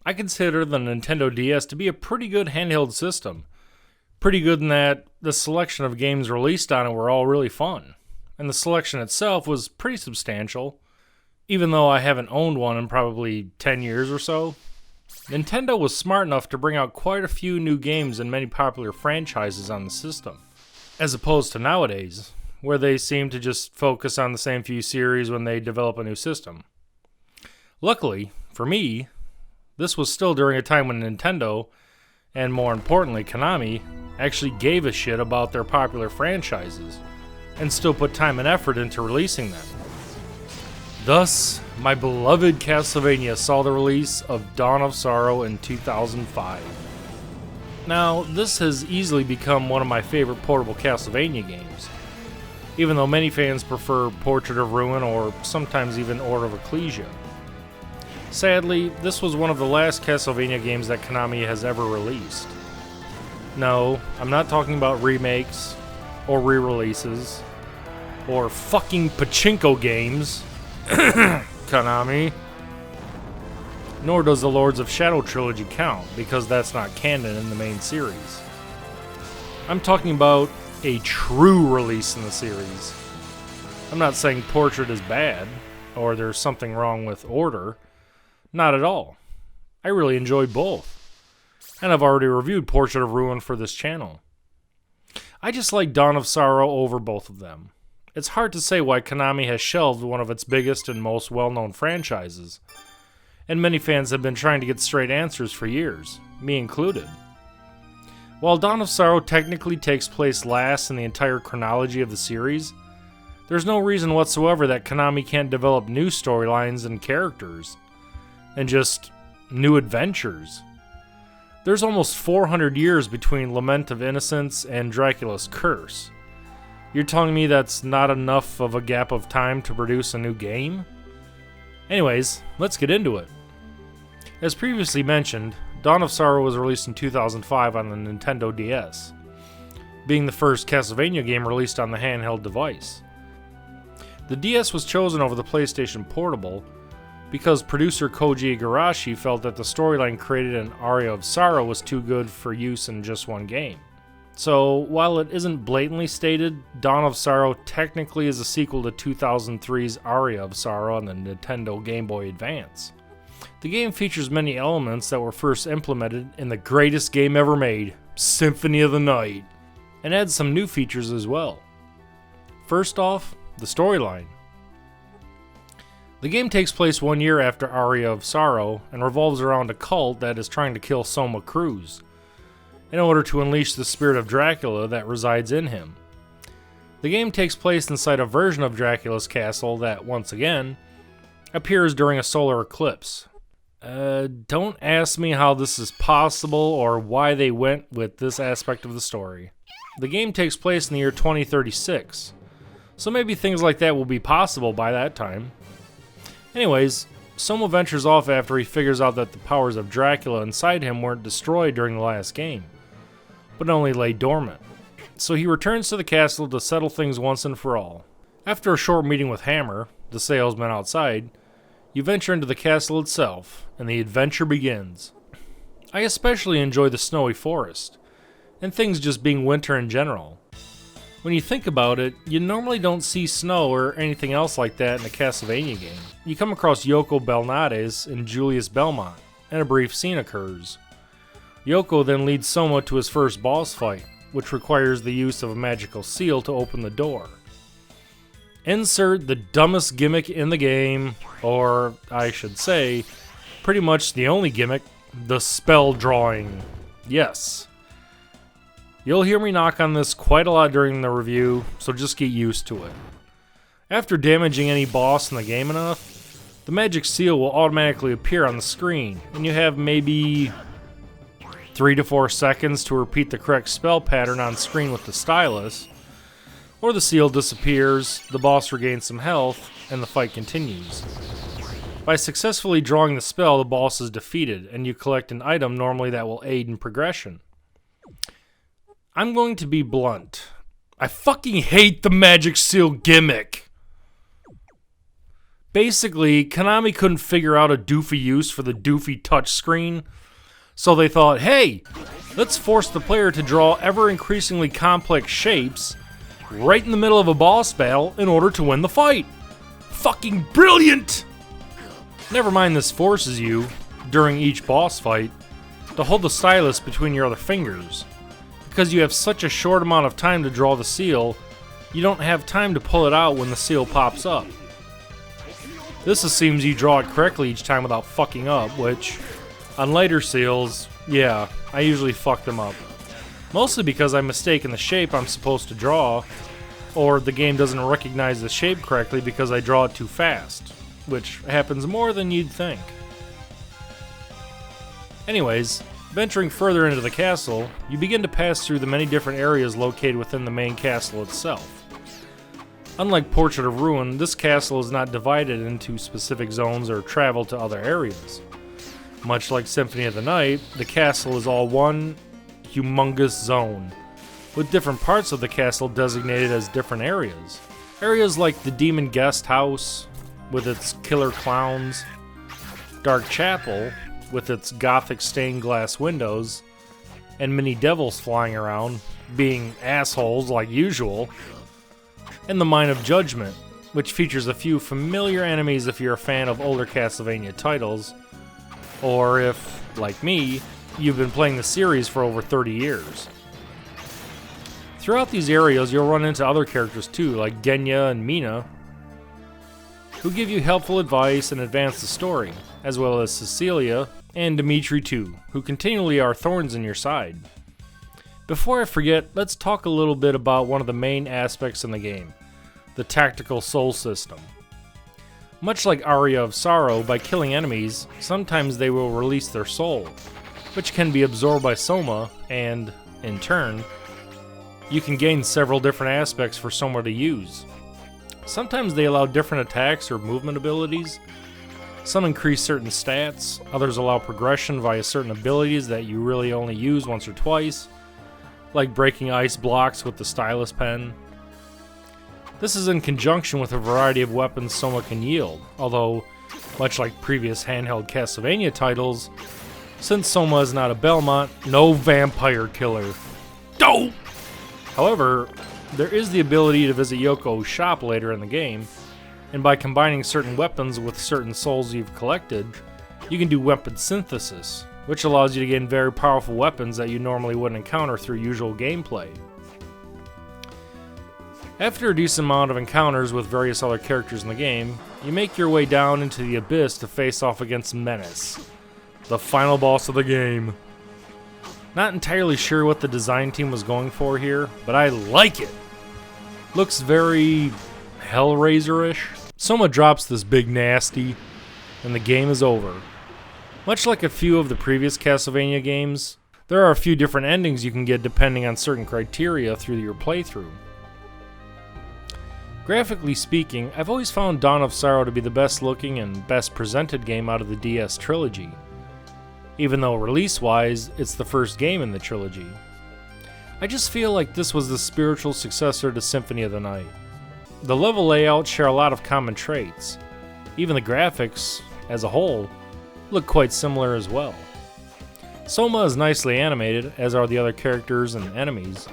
I consider the Nintendo DS to be a pretty good handheld system. Pretty good in that the selection of games released on it were all really fun, and the selection itself was pretty substantial. Even though I haven't owned one in probably 10 years or so, Nintendo was smart enough to bring out quite a few new games and many popular franchises on the system, as opposed to nowadays, where they seem to just focus on the same few series when they develop a new system. Luckily, for me, this was still during a time when Nintendo, and more importantly Konami, actually gave a shit about their popular franchises, and still put time and effort into releasing them. Thus, my beloved Castlevania saw the release of Dawn of Sorrow in 2005. Now, this has easily become one of my favorite portable Castlevania games, even though many fans prefer Portrait of Ruin or sometimes even Order of Ecclesia. Sadly, this was one of the last Castlevania games that Konami has ever released. No, I'm not talking about remakes, or re-releases, or fucking pachinko games, Konami. Nor does the Lords of Shadow trilogy count, because that's not canon in the main series. I'm talking about a true release in the series. I'm not saying Portrait is bad, or there's something wrong with Order. Not at all. I really enjoy both. And I've already reviewed Portrait of Ruin for this channel. I just like Dawn of Sorrow over both of them. It's hard to say why Konami has shelved one of its biggest and most well-known franchises. And many fans have been trying to get straight answers for years, me included. While Dawn of Sorrow technically takes place last in the entire chronology of the series, there's no reason whatsoever that Konami can't develop new storylines and characters, and just new adventures. There's almost 400 years between Lament of Innocence and Dracula's Curse. You're telling me that's not enough of a gap of time to produce a new game? Anyways, let's get into it. As previously mentioned, Dawn of Sorrow was released in 2005 on the Nintendo DS, being the first Castlevania game released on the handheld device. The DS was chosen over the PlayStation Portable because producer Koji Igarashi felt that the storyline created in Aria of Sorrow was too good for use in just one game. So, while it isn't blatantly stated, Dawn of Sorrow technically is a sequel to 2003's Aria of Sorrow on the Nintendo Game Boy Advance. The game features many elements that were first implemented in the greatest game ever made, Symphony of the Night, and adds some new features as well. First off, the storyline. The game takes place 1 year after Aria of Sorrow and revolves around a cult that is trying to kill Soma Cruz in order to unleash the spirit of Dracula that resides in him. The game takes place inside a version of Dracula's castle that, once again, appears during a solar eclipse. Don't ask me how this is possible or why they went with this aspect of the story. The game takes place in the year 2036, so maybe things like that will be possible by that time. Anyways, Soma ventures off after he figures out that the powers of Dracula inside him weren't destroyed during the last game, but only lay dormant. So he returns to the castle to settle things once and for all. After a short meeting with Hammer, the salesman outside, you venture into the castle itself, and the adventure begins. I especially enjoy the snowy forest, and things just being winter in general. When you think about it, you normally don't see snow or anything else like that in a Castlevania game. You come across Yoko Belnades and Julius Belmont, and a brief scene occurs. Yoko then leads Soma to his first boss fight, which requires the use of a magical seal to open the door. Insert the dumbest gimmick in the game, or I should say, pretty much the only gimmick, the spell drawing. Yes. You'll hear me knock on this quite a lot during the review, so just get used to it. After damaging any boss in the game enough, the magic seal will automatically appear on the screen, and you have maybe 3 to 4 seconds to repeat the correct spell pattern on screen with the stylus, or the seal disappears, the boss regains some health, and the fight continues. By successfully drawing the spell, the boss is defeated, and you collect an item normally that will aid in progression. I'm going to be blunt. I fucking hate the magic seal gimmick. Basically, Konami couldn't figure out a doofy use for the doofy touchscreen, so they thought, hey, let's force the player to draw ever-increasingly complex shapes right in the middle of a boss battle in order to win the fight. Fucking brilliant! Never mind this forces you, during each boss fight, to hold the stylus between your other fingers. Because you have such a short amount of time to draw the seal, you don't have time to pull it out when the seal pops up. This assumes you draw it correctly each time without fucking up, which, on later seals, yeah, I usually fuck them up. Mostly because I mistake in the shape I'm supposed to draw, or the game doesn't recognize the shape correctly because I draw it too fast, which happens more than you'd think. Anyways, venturing further into the castle, you begin to pass through the many different areas located within the main castle itself. Unlike Portrait of Ruin, this castle is not divided into specific zones or travel to other areas. Much like Symphony of the Night, the castle is all one humongous zone, with different parts of the castle designated as different areas. Areas like the Demon Guest House, with its killer clowns, Dark Chapel, with its gothic stained glass windows, and many devils flying around, being assholes like usual, and the Mine of Judgment, which features a few familiar enemies if you're a fan of older Castlevania titles, or if, like me, you've been playing the series for over 30 years. Throughout these areas, you'll run into other characters too, like Genya and Mina, who give you helpful advice and advance the story, as well as Cecilia and Dimitri too, who continually are thorns in your side. Before I forget, let's talk a little bit about one of the main aspects in the game, the tactical soul system. Much like Aria of Sorrow, by killing enemies, sometimes they will release their soul, which can be absorbed by Soma, and, in turn, you can gain several different aspects for Soma to use. Sometimes they allow different attacks or movement abilities. Some increase certain stats, others allow progression via certain abilities that you really only use once or twice, like breaking ice blocks with the stylus pen. This is in conjunction with a variety of weapons Soma can yield, although, much like previous handheld Castlevania titles, since Soma is not a Belmont, no vampire killer. Dope! However, there is the ability to visit Yoko's shop later in the game, and by combining certain weapons with certain souls you've collected, you can do weapon synthesis, which allows you to gain very powerful weapons that you normally wouldn't encounter through usual gameplay. After a decent amount of encounters with various other characters in the game, you make your way down into the abyss to face off against Menace, the final boss of the game. Not entirely sure what the design team was going for here, but I like it. Looks very Hellraiser-ish. Soma drops this big nasty, and the game is over. Much like a few of the previous Castlevania games, there are a few different endings you can get depending on certain criteria through your playthrough. Graphically speaking, I've always found Dawn of Sorrow to be the best looking and best presented game out of the DS trilogy, even though release-wise, it's the first game in the trilogy. I just feel like this was the spiritual successor to Symphony of the Night. The level layouts share a lot of common traits. Even the graphics, as a whole, look quite similar as well. Soma is nicely animated, as are the other characters and enemies.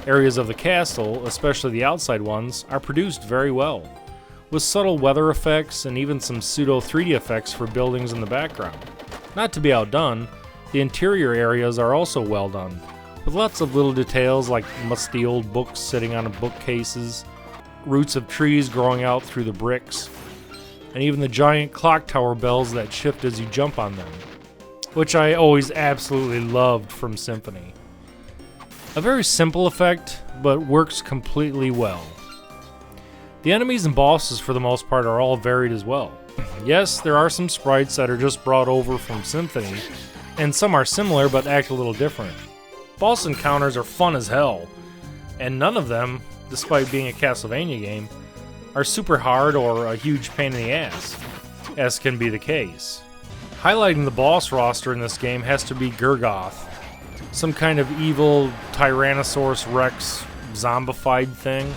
Areas of the castle, especially the outside ones, are produced very well, with subtle weather effects and even some pseudo 3D effects for buildings in the background. Not to be outdone, the interior areas are also well done, with lots of little details like musty old books sitting on bookcases, roots of trees growing out through the bricks, and even the giant clock tower bells that shift as you jump on them, which I always absolutely loved from Symphony. A very simple effect, but works completely well. The enemies and bosses for the most part are all varied as well. Yes, there are some sprites that are just brought over from Symphony, and some are similar but act a little different. Boss encounters are fun as hell, and none of them, despite being a Castlevania game, are super hard or a huge pain in the ass, as can be the case. Highlighting the boss roster in this game has to be Gurgoth, some kind of evil Tyrannosaurus Rex zombified thing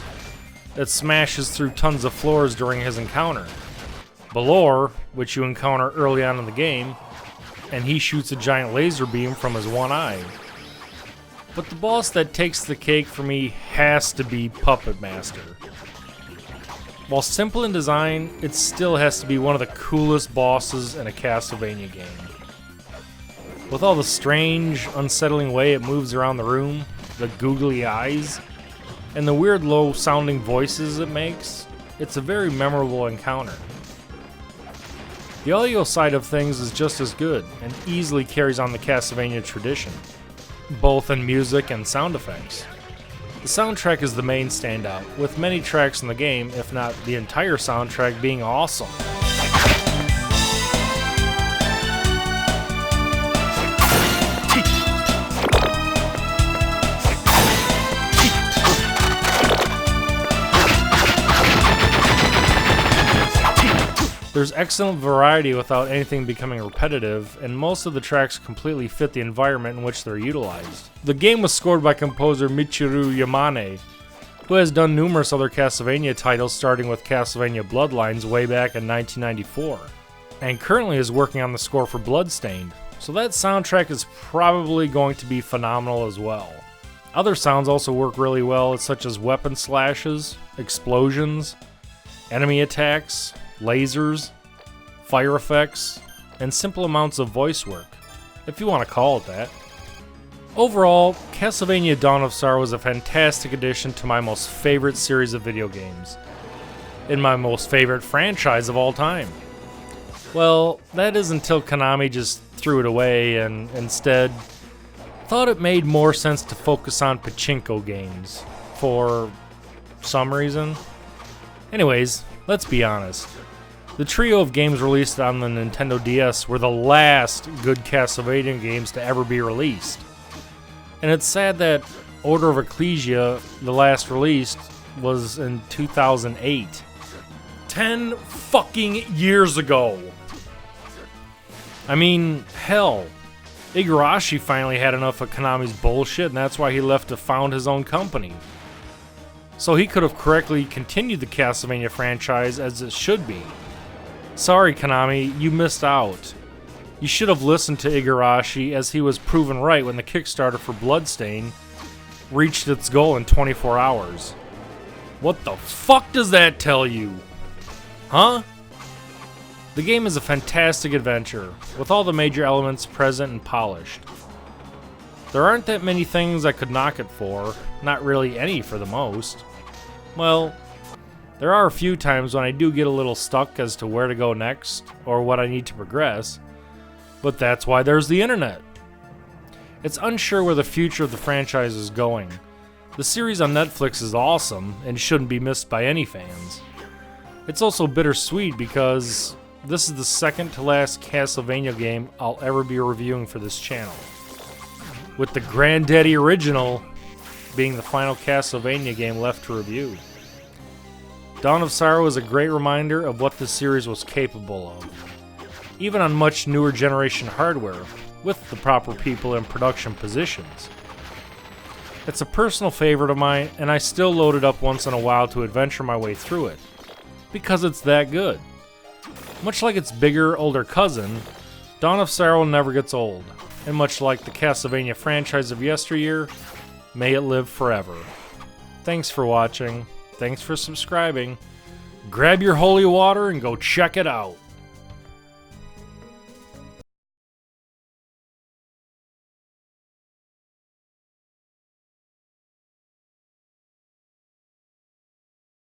that smashes through tons of floors during his encounter. Balor, which you encounter early on in the game, and he shoots a giant laser beam from his one eye. But the boss that takes the cake for me has to be Puppet Master. While simple in design, it still has to be one of the coolest bosses in a Castlevania game. With all the strange, unsettling way it moves around the room, the googly eyes, and the weird low-sounding voices it makes, it's a very memorable encounter. The audio side of things is just as good, and easily carries on the Castlevania tradition, both in music and sound effects. The soundtrack is the main standout, with many tracks in the game, if not the entire soundtrack, being awesome. There's excellent variety without anything becoming repetitive, and most of the tracks completely fit the environment in which they're utilized. The game was scored by composer Michiru Yamane, who has done numerous other Castlevania titles starting with Castlevania Bloodlines way back in 1994, and currently is working on the score for Bloodstained, so that soundtrack is probably going to be phenomenal as well. Other sounds also work really well, such as weapon slashes, explosions, enemy attacks, lasers, fire effects, and simple amounts of voice work, if you want to call it that. Overall, Castlevania Dawn of Sorrow was a fantastic addition to my most favorite series of video games, and my most favorite franchise of all time. Well, that is until Konami just threw it away and instead thought it made more sense to focus on pachinko games, for some reason. Anyways, let's be honest. The trio of games released on the Nintendo DS were the last good Castlevania games to ever be released. And it's sad that Order of Ecclesia, the last released, was in 2008. 10 fucking years ago! I mean, hell. Igarashi finally had enough of Konami's bullshit, and that's why he left to found his own company. So he could have correctly continued the Castlevania franchise as it should be. Sorry, Konami, you missed out. You should have listened to Igarashi, as he was proven right when the Kickstarter for Bloodstained reached its goal in 24 hours. What the fuck does that tell you? Huh? The game is a fantastic adventure, with all the major elements present and polished. There aren't that many things I could knock it for, not really any for the most. Well, there are a few times when I do get a little stuck as to where to go next, or what I need to progress, but that's why there's the internet. It's unsure where the future of the franchise is going. The series on Netflix is awesome, and shouldn't be missed by any fans. It's also bittersweet because this is the second to last Castlevania game I'll ever be reviewing for this channel, with the Granddaddy Original being the final Castlevania game left to review. Dawn of Sorrow is a great reminder of what this series was capable of, even on much newer generation hardware, with the proper people in production positions. It's a personal favorite of mine, and I still load it up once in a while to adventure my way through it, because it's that good. Much like its bigger, older cousin, Dawn of Sorrow never gets old, and much like the Castlevania franchise of yesteryear, may it live forever. Thanks for watching. Thanks for subscribing. Grab your holy water and go check it out.